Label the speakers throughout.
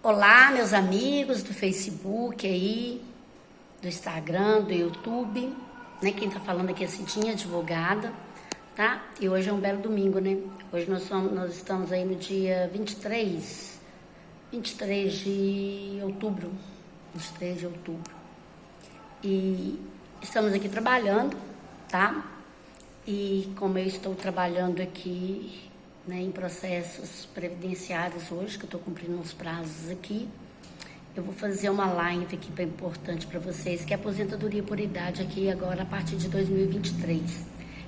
Speaker 1: Olá, meus amigos do Facebook aí, do Instagram, do YouTube, né? Quem tá falando aqui é Cidinha, advogada, tá? E hoje é um belo domingo, né? Hoje nós estamos aí no dia 23 de outubro, 23 de outubro. E estamos aqui trabalhando, tá? E como eu estou trabalhando aqui, né, em processos previdenciários hoje, que eu estou cumprindo uns prazos aqui, eu vou fazer uma live aqui bem importante para vocês, que é a aposentadoria por idade aqui agora a partir de 2023.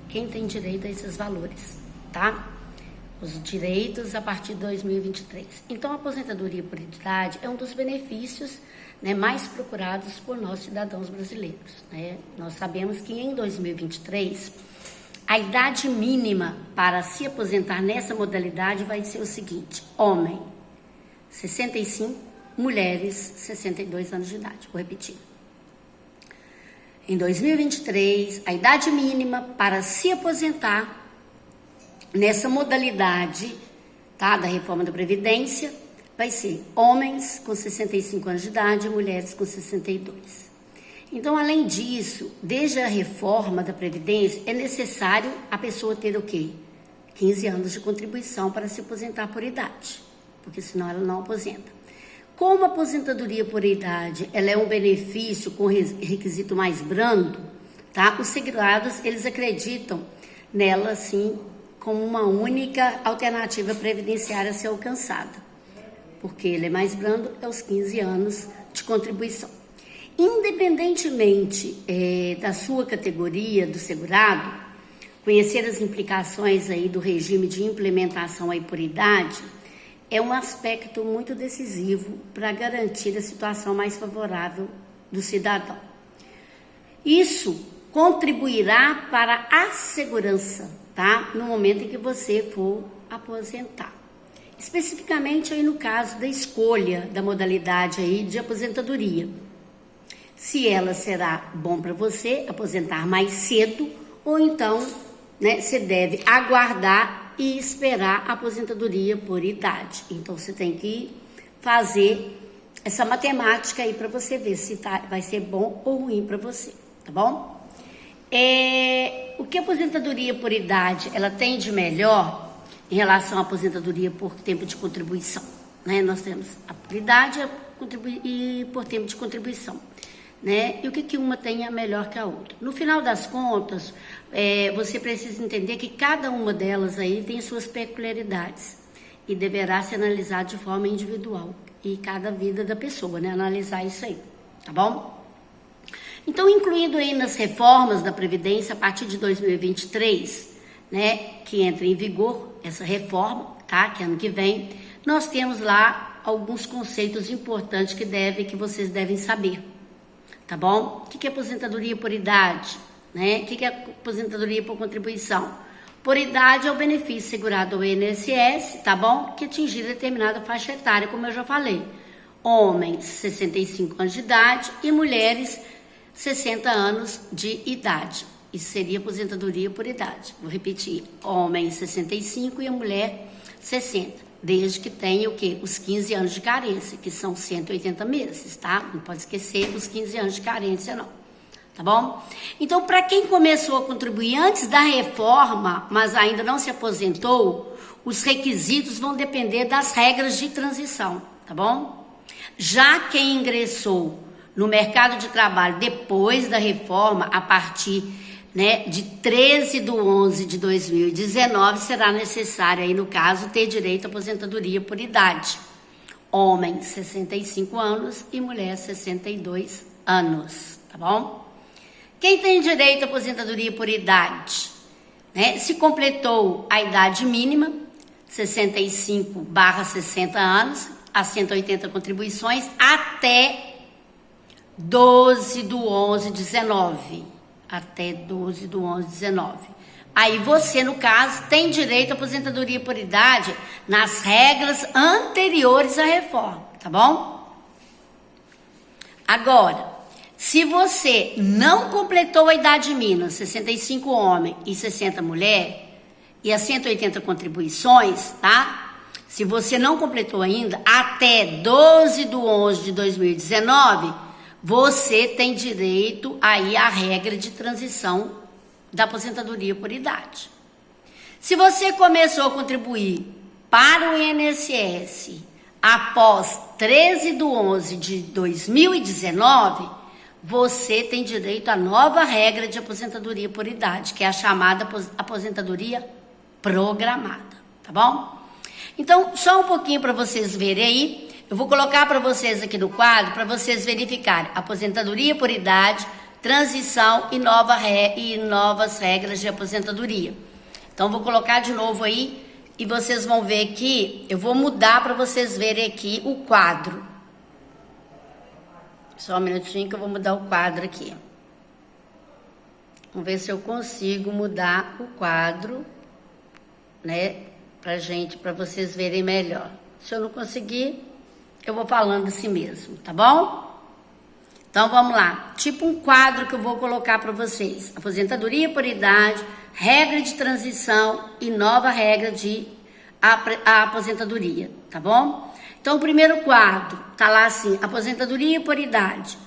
Speaker 1: Quem tem direito a esses valores, tá? Os direitos a partir de 2023. Então, a aposentadoria por idade é um dos benefícios, né, mais procurados por nós cidadãos brasileiros, né? Nós sabemos que em 2023... a idade mínima para se aposentar nessa modalidade vai ser o seguinte: homem, 65, mulheres, 62 anos de idade. Vou repetir. Em 2023, a idade mínima para se aposentar nessa modalidade, tá, da reforma da Previdência vai ser homens com 65 anos de idade e mulheres com 62. Então, além disso, desde a reforma da Previdência, é necessário a pessoa ter o quê? 15 anos de contribuição para se aposentar por idade, porque senão ela não aposenta. Como a aposentadoria por idade, ela é um benefício com requisito mais brando, tá? Os segurados, eles acreditam nela, assim, como uma única alternativa previdenciária a ser alcançada, porque ele é mais brando, é os 15 anos de contribuição. Independentemente da sua categoria, do segurado, conhecer as implicações aí do regime de implementação aí por idade é um aspecto muito decisivo para garantir a situação mais favorável do cidadão. Isso contribuirá para a segurança, tá? No momento em que você for aposentar. Especificamente aí no caso da escolha da modalidade aí de aposentadoria. Se ela será bom para você aposentar mais cedo, ou então, né, você deve aguardar e esperar a aposentadoria por idade. Então, você tem que fazer essa matemática aí para você ver se vai ser bom ou ruim para você, tá bom? O que a aposentadoria por idade ela tem de melhor em relação à aposentadoria por tempo de contribuição, né? Nós temos a por idade e por tempo de contribuição. Né? E o que uma tem é melhor que a outra? No final das contas, você precisa entender que cada uma delas aí tem suas peculiaridades e deverá ser analisado de forma individual e cada vida da pessoa, né? Analisar isso aí, tá bom? Então, incluindo aí nas reformas da Previdência a partir de 2023, né, que entra em vigor essa reforma, tá? Que ano que vem, nós temos lá alguns conceitos importantes que vocês devem saber. Tá bom? O que é aposentadoria por idade? Né? O que é aposentadoria por contribuição? Por idade é o benefício segurado ao INSS, tá bom? Que atingir determinada faixa etária, como eu já falei. Homens, 65 anos de idade e mulheres, 60 anos de idade. Isso seria aposentadoria por idade. Vou repetir. Homem, 65 e a mulher, 60. Desde que tenha o quê? Os 15 anos de carência, que são 180 meses, tá? Não pode esquecer os 15 anos de carência, não. Tá bom? Então, para quem começou a contribuir antes da reforma, mas ainda não se aposentou, os requisitos vão depender das regras de transição, tá bom? Já quem ingressou no mercado de trabalho depois da reforma, a partir, né, de 13/11/2019, será necessário aí, no caso, ter direito à aposentadoria por idade. Homem, 65 anos e mulher, 62 anos, tá bom? Quem tem direito à aposentadoria por idade? Né, se completou a idade mínima, 65/60 anos, as 180 contribuições, até 12/11/19. Até 12/11/19. Aí você, no caso, tem direito à aposentadoria por idade nas regras anteriores à reforma, tá bom? Agora, se você não completou a idade mínima, 65 homem e 60 mulher, e as 180 contribuições, tá? Se você não completou ainda, até 12/11/2019, você tem direito aí à regra de transição da aposentadoria por idade. Se você começou a contribuir para o INSS após 13/11/2019, você tem direito à nova regra de aposentadoria por idade, que é a chamada aposentadoria programada, tá bom? Então, só um pouquinho para vocês verem aí. Eu vou colocar para vocês aqui no quadro, para vocês verificarem aposentadoria por idade, transição e novas regras de aposentadoria. Então, vou colocar de novo aí e vocês vão ver aqui. Eu vou mudar para vocês verem aqui o quadro. Só um minutinho que eu vou mudar o quadro aqui. Vamos ver se eu consigo mudar o quadro, né? Para vocês verem melhor. Se eu não conseguir, eu vou falando assim mesmo, tá bom? Então vamos lá. Tipo um quadro que eu vou colocar para vocês. Aposentadoria por idade, regra de transição e nova regra de aposentadoria, tá bom? Então o primeiro quadro tá lá assim: aposentadoria por idade.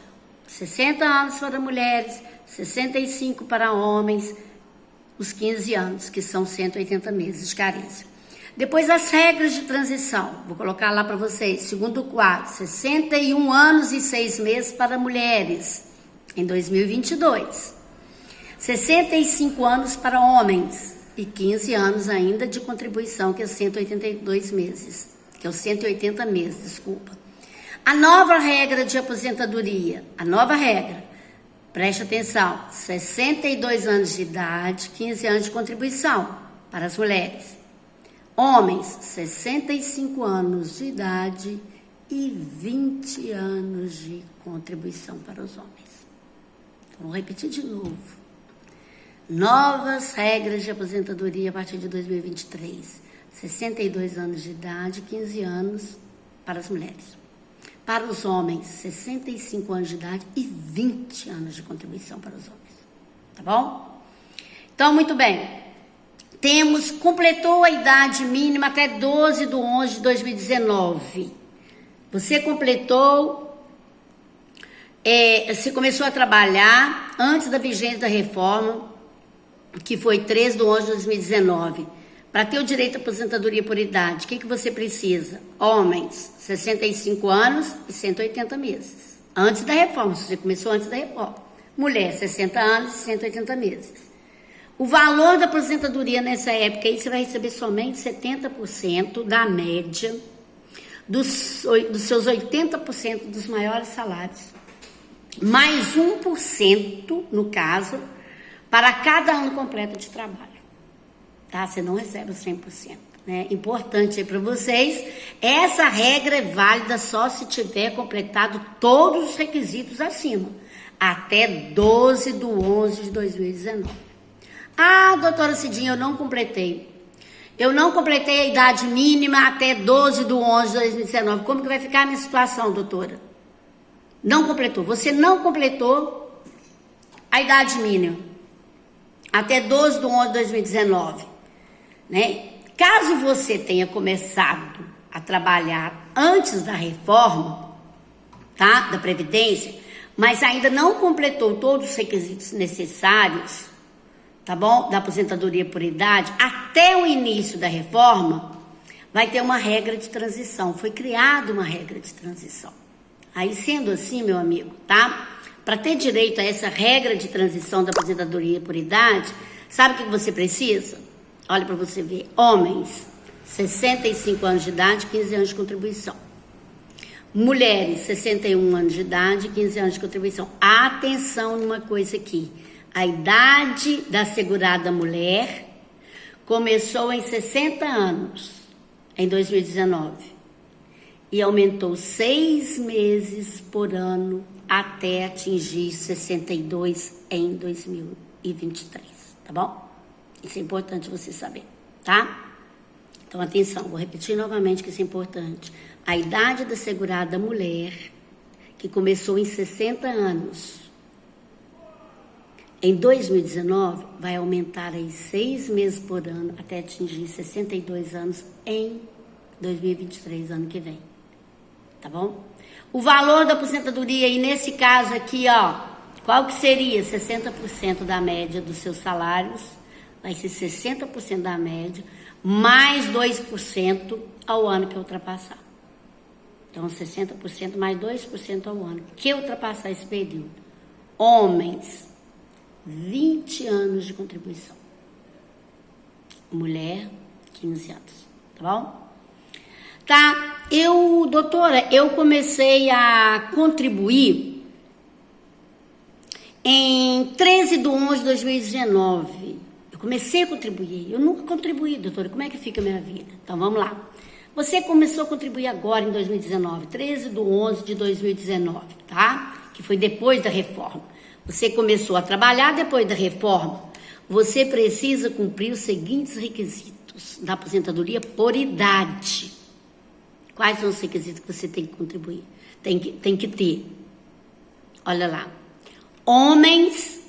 Speaker 1: 60 anos para mulheres, 65 para homens, os 15 anos, que são 180 meses de carência. Depois as regras de transição, vou colocar lá para vocês, segundo quadro, 61 anos e 6 meses para mulheres, em 2022. 65 anos para homens e 15 anos ainda de contribuição, que é 182 meses, que é os 180 meses, desculpa. A nova regra de aposentadoria, preste atenção, 62 anos de idade, 15 anos de contribuição para as mulheres. Homens, 65 anos de idade e 20 anos de contribuição para os homens. Vou repetir de novo. Novas regras de aposentadoria a partir de 2023. 62 anos de idade, 15 anos para as mulheres. Para os homens, 65 anos de idade e 20 anos de contribuição para os homens. Tá bom? Então, muito bem. Completou a idade mínima até 12/11/2019. Você completou, você começou a trabalhar antes da vigência da reforma, que foi 13/11/2019. Para ter o direito à aposentadoria por idade, o que você precisa? Homens, 65 anos e 180 meses. Antes da reforma, você começou antes da reforma. Mulher, 60 anos e 180 meses. O valor da aposentadoria nessa época aí, você vai receber somente 70% da média dos seus 80% dos maiores salários. Mais 1%, no caso, para cada ano completo de trabalho. Tá? Você não recebe os 100%. Né? Importante aí para vocês, essa regra é válida só se tiver completado todos os requisitos acima, até 12/11/2019. Ah, doutora Cidinha, eu não completei. Eu não completei a idade mínima até 12/11/2019. Como que vai ficar a minha situação, doutora? Não completou. Você não completou a idade mínima até 12/11/2019. Né? Caso você tenha começado a trabalhar antes da reforma, tá? Da Previdência, mas ainda não completou todos os requisitos necessários, tá bom? Da aposentadoria por idade, até o início da reforma, vai ter uma regra de transição. Foi criada uma regra de transição. Aí, sendo assim, meu amigo, tá? Para ter direito a essa regra de transição da aposentadoria por idade, sabe o que você precisa? Olha para você ver. Homens, 65 anos de idade, 15 anos de contribuição. Mulheres, 61 anos de idade, 15 anos de contribuição. Atenção numa coisa aqui. A idade da segurada mulher começou em 60 anos, em 2019, e aumentou 6 meses por ano até atingir 62 em 2023, tá bom? Isso é importante você saber, tá? Então, atenção, vou repetir novamente que isso é importante. A idade da segurada mulher, que começou em 60 anos, em 2019, vai aumentar aí 6 meses por ano até atingir 62 anos em 2023, ano que vem. Tá bom? O valor da aposentadoria, e nesse caso aqui, ó, qual que seria? 60% da média dos seus salários, vai ser 60% da média, mais 2% ao ano que ultrapassar. Então, 60% mais 2% ao ano que ultrapassar esse período. Homens, 20 anos de contribuição. Mulher, 15 anos. Tá bom? Tá, doutora, eu comecei a contribuir em 13/11/2019. Eu comecei a contribuir. Eu nunca contribuí, doutora. Como é que fica a minha vida? Então, vamos lá. Você começou a contribuir agora em 2019, 13/11/2019, tá? Que foi depois da reforma. Você começou a trabalhar depois da reforma. Você precisa cumprir os seguintes requisitos da aposentadoria por idade. Quais são os requisitos que você tem que contribuir? Tem que ter. Olha lá. Homens,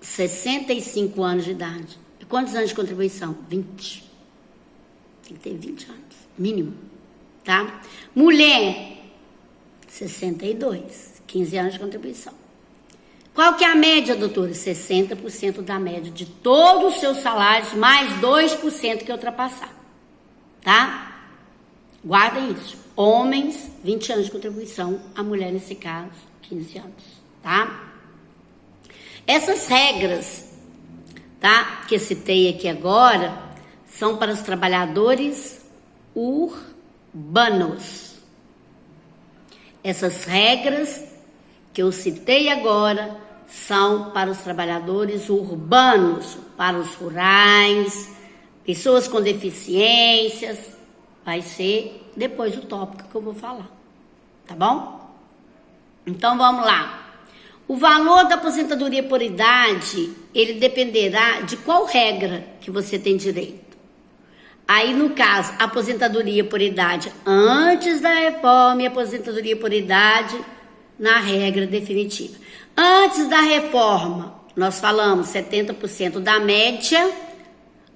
Speaker 1: 65 anos de idade. E quantos anos de contribuição? 20. Tem que ter 20 anos, mínimo. Tá? Mulher, 62. 15 anos de contribuição. Qual que é a média, doutora? 60% da média de todos os seus salários, mais 2% que ultrapassar. Tá? Guardem isso. Homens, 20 anos de contribuição. A mulher, nesse caso, 15 anos. Tá? Essas regras, tá, que eu citei aqui agora, são para os trabalhadores urbanos. Essas regras que eu citei agora são para os trabalhadores urbanos, para os rurais, pessoas com deficiências. Vai ser depois o tópico que eu vou falar, tá bom? Então, vamos lá. O valor da aposentadoria por idade, ele dependerá de qual regra que você tem direito. Aí, no caso, aposentadoria por idade antes da reforma e aposentadoria por idade na regra definitiva. Antes da reforma, nós falamos 70% da média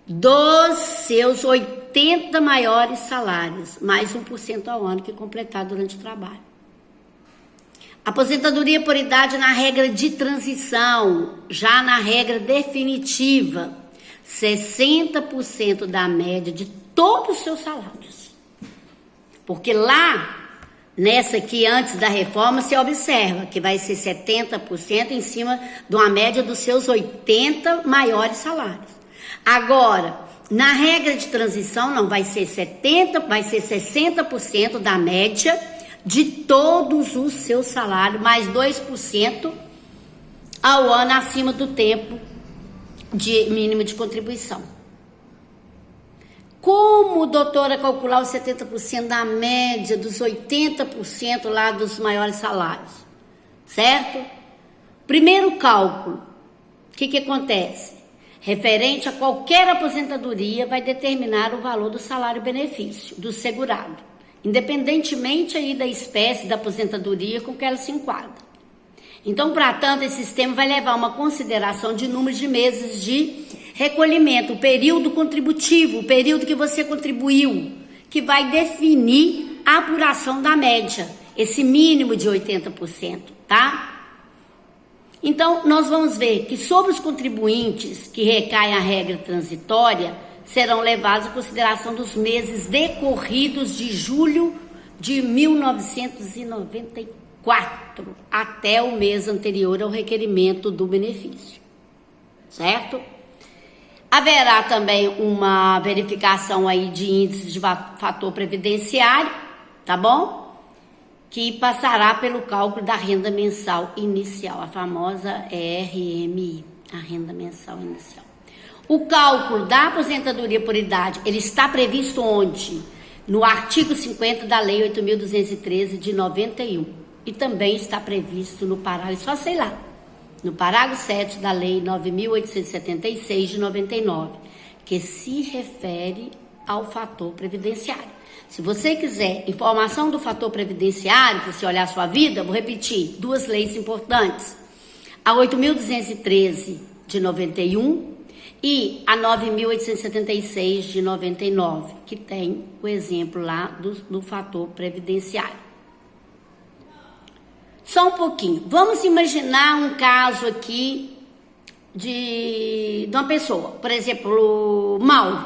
Speaker 1: dos seus 80 maiores salários, mais 1% ao ano que completar durante o trabalho. Aposentadoria por idade na regra de transição, já na regra definitiva, 60% da média de todos os seus salários. Porque lá, nessa aqui, antes da reforma, você observa que vai ser 70% em cima de uma média dos seus 80 maiores salários. Agora, na regra de transição, não vai ser 70%, vai ser 60% da média de todos os seus salários, mais 2% ao ano acima do tempo de mínimo de contribuição. Como, doutora, calcular os 70% da média dos 80% lá dos maiores salários? Certo? Primeiro cálculo, o que acontece? Referente a qualquer aposentadoria, vai determinar o valor do salário-benefício do segurado, independentemente aí da espécie da aposentadoria com que ela se enquadra. Então, para tanto, esse sistema vai levar uma consideração de número de meses de recolhimento, o período contributivo, o período que você contribuiu, que vai definir a apuração da média, esse mínimo de 80%, tá? Então, nós vamos ver que sobre os contribuintes que recaem a regra transitória, serão levados em consideração dos meses decorridos de julho de 1994 até o mês anterior ao requerimento do benefício, certo? Haverá também uma verificação aí de índice de fator previdenciário, tá bom? Que passará pelo cálculo da renda mensal inicial, a famosa RMI, a renda mensal inicial. O cálculo da aposentadoria por idade, ele está previsto onde? No artigo 50 da Lei 8.213 de 91. E também está previsto no parágrafo, só sei lá, no parágrafo 7 da Lei 9.876 de 99, que se refere ao fator previdenciário. Se você quiser informação do fator previdenciário, para você olhar a sua vida, vou repetir, duas leis importantes. A 8.213 de 91 e a 9.876 de 99, que tem o exemplo lá do fator previdenciário. Só um pouquinho. Vamos imaginar um caso aqui de uma pessoa, por exemplo, o Mauro.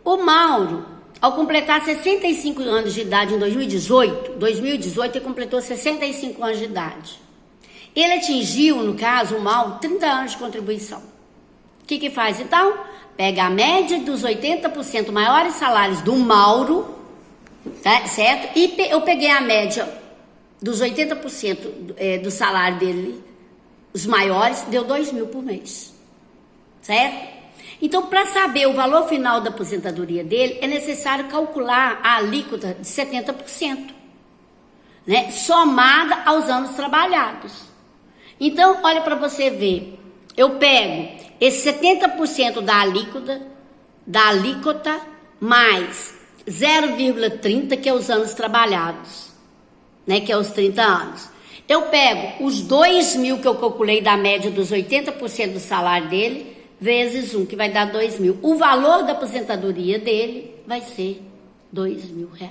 Speaker 1: O Mauro, ao completar 65 anos de idade em 2018, ele completou 65 anos de idade. Ele atingiu, no caso, o Mauro, 30 anos de contribuição. O que faz, então? Pega a média dos 80% maiores salários do Mauro, tá, certo? E eu peguei a média dos 80% do salário dele, os maiores, deu 2.000 por mês, certo? Então, para saber o valor final da aposentadoria dele, é necessário calcular a alíquota de 70%, né? Somada aos anos trabalhados. Então, olha para você ver, eu pego esse 70% da alíquota mais 0,30, que é os anos trabalhados, né, que é os 30 anos. Eu pego os 2.000 que eu calculei da média dos 80% do salário dele, vezes 1, que vai dar 2.000. O valor da aposentadoria dele vai ser R$2.000.